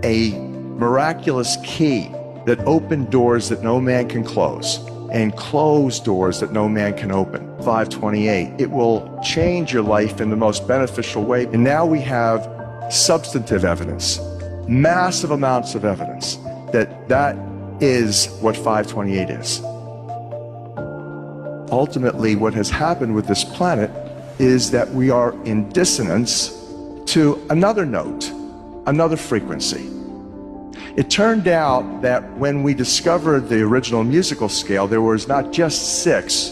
a miraculous key that opened doors that no man can close and close doors that no man can open. 528. It will change your life in the most beneficial way. And now we have substantive evidence, massive amounts of evidence that is what 528 is. Ultimately, what has happened with this planet is that we are in dissonance to another note, another frequency. It turned out that when we discovered the original musical scale, there was not just 6,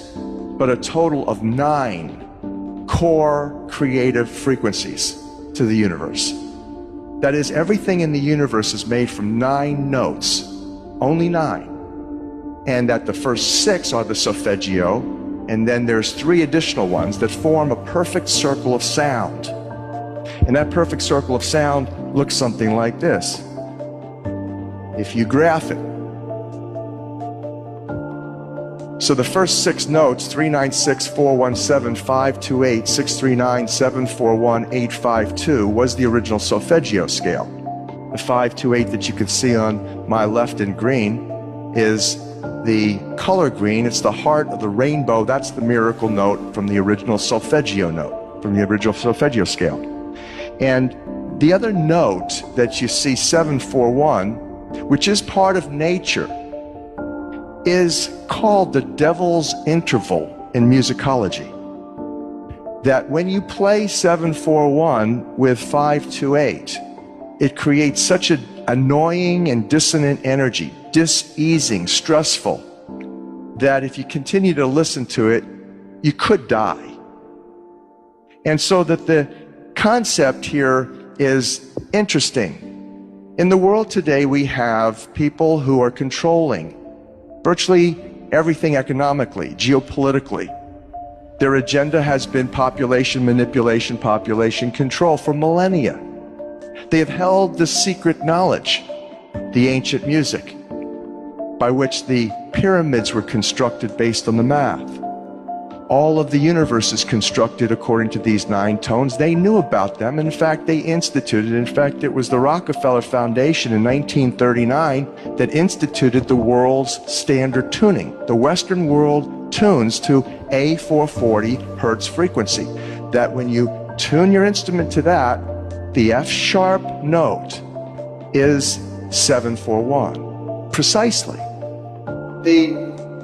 but a total of 9 core creative frequencies to the universe. That is, everything in the universe is made from 9 notes, only 9. And that the first 6 are the solfeggio, and then there's 3 additional ones that form a perfect circle of sound. And that perfect circle of sound looks something like this, if you graph it. So the first 6 notes, 396, 417, 528, 639, 741, 852, was the original solfeggio scale. The 528 that you can see on my left in green is the color green. It's the heart of the rainbow. That's the miracle note from the original solfeggio note, from the original solfeggio scale. And the other note that you see, 741, which is part of nature, is called the devil's interval in musicology. That when you play 741 with 528, it creates such an annoying and dissonant energy, diseasing, stressful, that if you continue to listen to it, you could die. And so that the concept here is interesting. In the world today, we have people who are controlling virtually everything economically, geopolitically. Their agenda has been population manipulation, population control for millennia. They have held the secret knowledge, the ancient music, by which the pyramids were constructed based on the math. All of the universe is constructed according to these 9 tones. They knew about them. In fact, they instituted, in fact, it was the Rockefeller Foundation in 1939 that instituted the world's standard tuning. The Western world tunes to a 440 hertz frequency. That when you tune your instrument to that, the F sharp note is 741. Precisely. The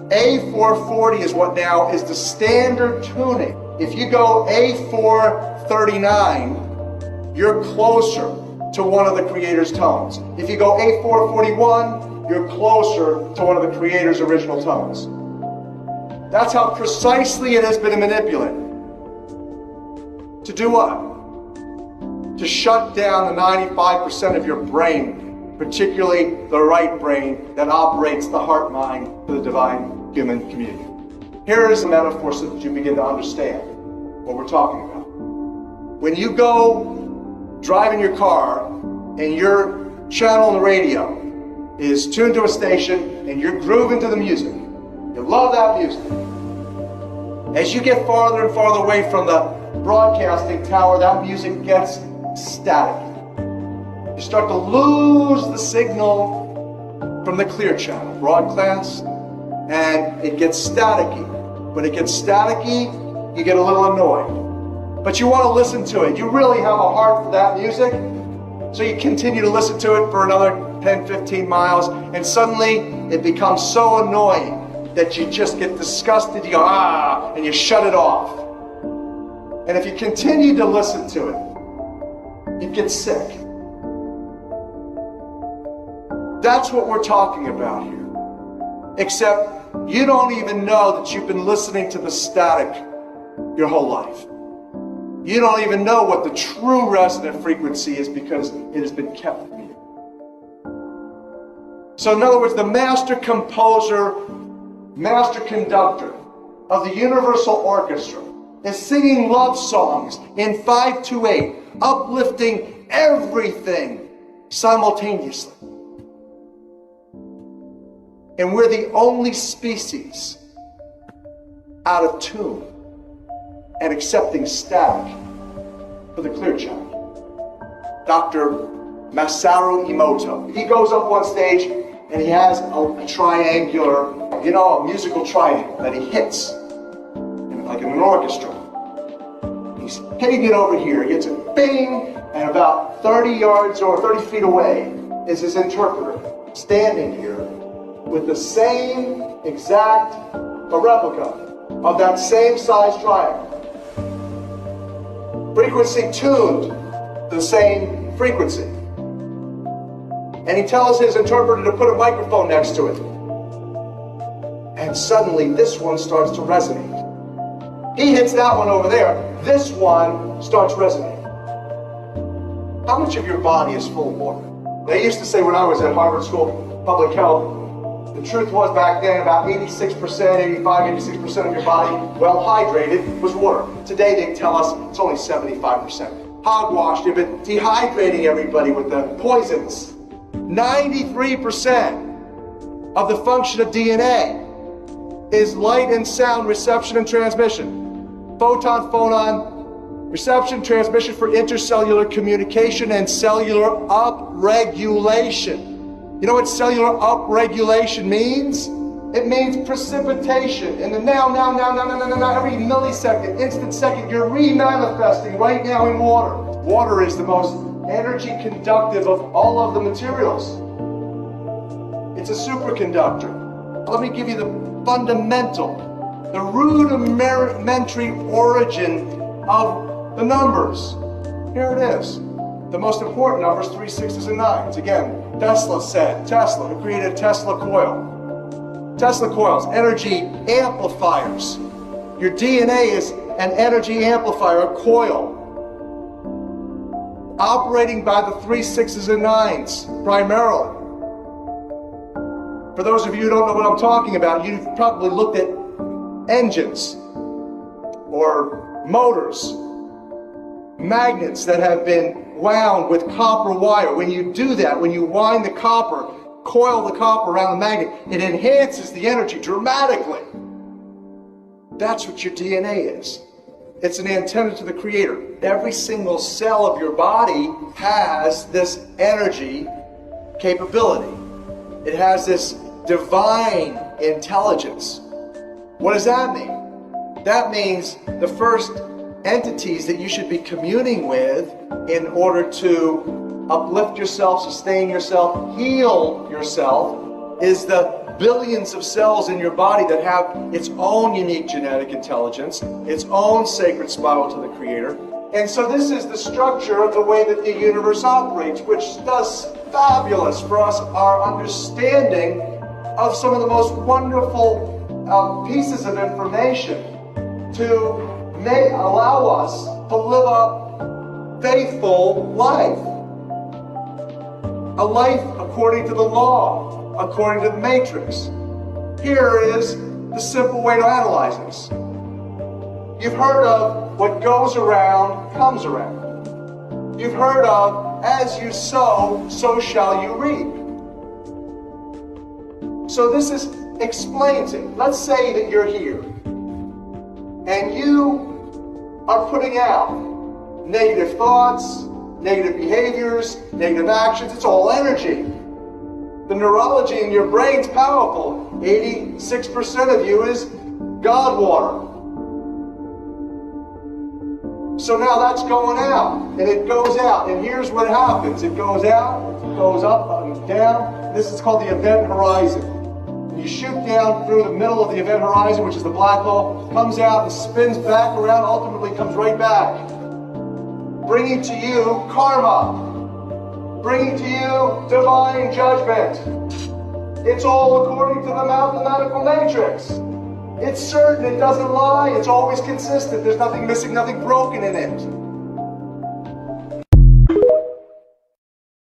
A440 is what now is the standard tuning. If you go A439, you're closer to one of the Creator's tones. If you go A441, you're closer to one of the Creator's original tones. That's how precisely it has been manipulated. To do what? To shut down the 95% of your brain, particularly the right brain that operates the heart mind to the divine human communion. Here is a metaphor so that you begin to understand what we're talking about. When you go driving your car and your channel on the radio is tuned to a station and you're grooving to the music, you love that music. As you get farther and farther away from the broadcasting tower, that music gets static. You start to lose the signal from the clear channel, broadcast, and it gets staticky. When it gets staticky, you get a little annoyed. But you want to listen to it. You really have a heart for that music, so you continue to listen to it for another 10, 15 miles, and suddenly it becomes so annoying that you just get disgusted. You go, ah, and you shut it off. And if you continue to listen to it, you get sick. That's what we're talking about here. Except you don't even know that you've been listening to the static your whole life. You don't even know what the true resonant frequency is because it has been kept from you. So in other words, the master composer, master conductor of the Universal Orchestra is singing love songs in 528, uplifting everything simultaneously. And we're the only species out of tune and accepting static for the clear channel. Dr. Masaru Emoto. He goes up on stage and he has a triangular, a musical triangle that he hits, like in an orchestra. He's hitting it over here. He hits it, bing, and about 30 yards or 30 feet away is his interpreter, standing here with the same exact, a replica of that same size triangle. Frequency tuned the same frequency. And he tells his interpreter to put a microphone next to it. And suddenly this one starts to resonate. He hits that one over there. This one starts resonating. How much of your body is full of water? They used to say when I was at Harvard School of Public Health, the truth was back then about 86%, 86% of your body, well hydrated, was water. Today they tell us it's only 75%. Hogwash, they've been dehydrating everybody with the poisons. 93% of the function of DNA is light and sound reception and transmission. Photon, phonon, reception, transmission for intercellular communication and cellular upregulation. You know what cellular upregulation means? It means precipitation. In the now, every millisecond, instant second, you're remanifesting right now in water. Water is the most energy conductive of all of the materials. It's a superconductor. Let me give you the fundamental, the rudimentary origin of the numbers. Here it is. The most important numbers, 3, 6s, and 9s. Again, Tesla, who created a Tesla coil. Tesla coils, energy amplifiers. Your DNA is an energy amplifier, a coil, operating by the 3, 6s, and 9s primarily. For those of you who don't know what I'm talking about, you've probably looked at engines or motors, magnets that have been wound with copper wire. When you do that, when you wind the copper, coil the copper around the magnet, it enhances the energy dramatically. That's what your DNA is. It's an antenna to the Creator. Every single cell of your body has this energy capability. It has this divine intelligence. What does that mean? That means the first entities that you should be communing with in order to uplift yourself, sustain yourself, heal yourself, is the billions of cells in your body that have its own unique genetic intelligence, its own sacred spiral to the Creator. And so this is the structure of the way that the universe operates, which does fabulous for us, our understanding of some of the most wonderful pieces of information to allow us to live a faithful life. A life according to the law, according to the matrix. Here is the simple way to analyze this. You've heard of what goes around comes around. You've heard of as you sow, so shall you reap. So this explains it. Let's say that you're here and you are putting out negative thoughts, negative behaviors, negative actions. It's all energy. The neurology in your brain's powerful. 86% of you is God water. So now that's going out, and it goes out, and here's what happens. It goes out, it goes up and down. This is called the event horizon. You shoot down through the middle of the event horizon, which is the black hole, comes out and spins back around, ultimately comes right back, bringing to you karma, bringing to you divine judgment. It's all according to the mathematical matrix. It's certain, it doesn't lie, it's always consistent, there's nothing missing, nothing broken in it.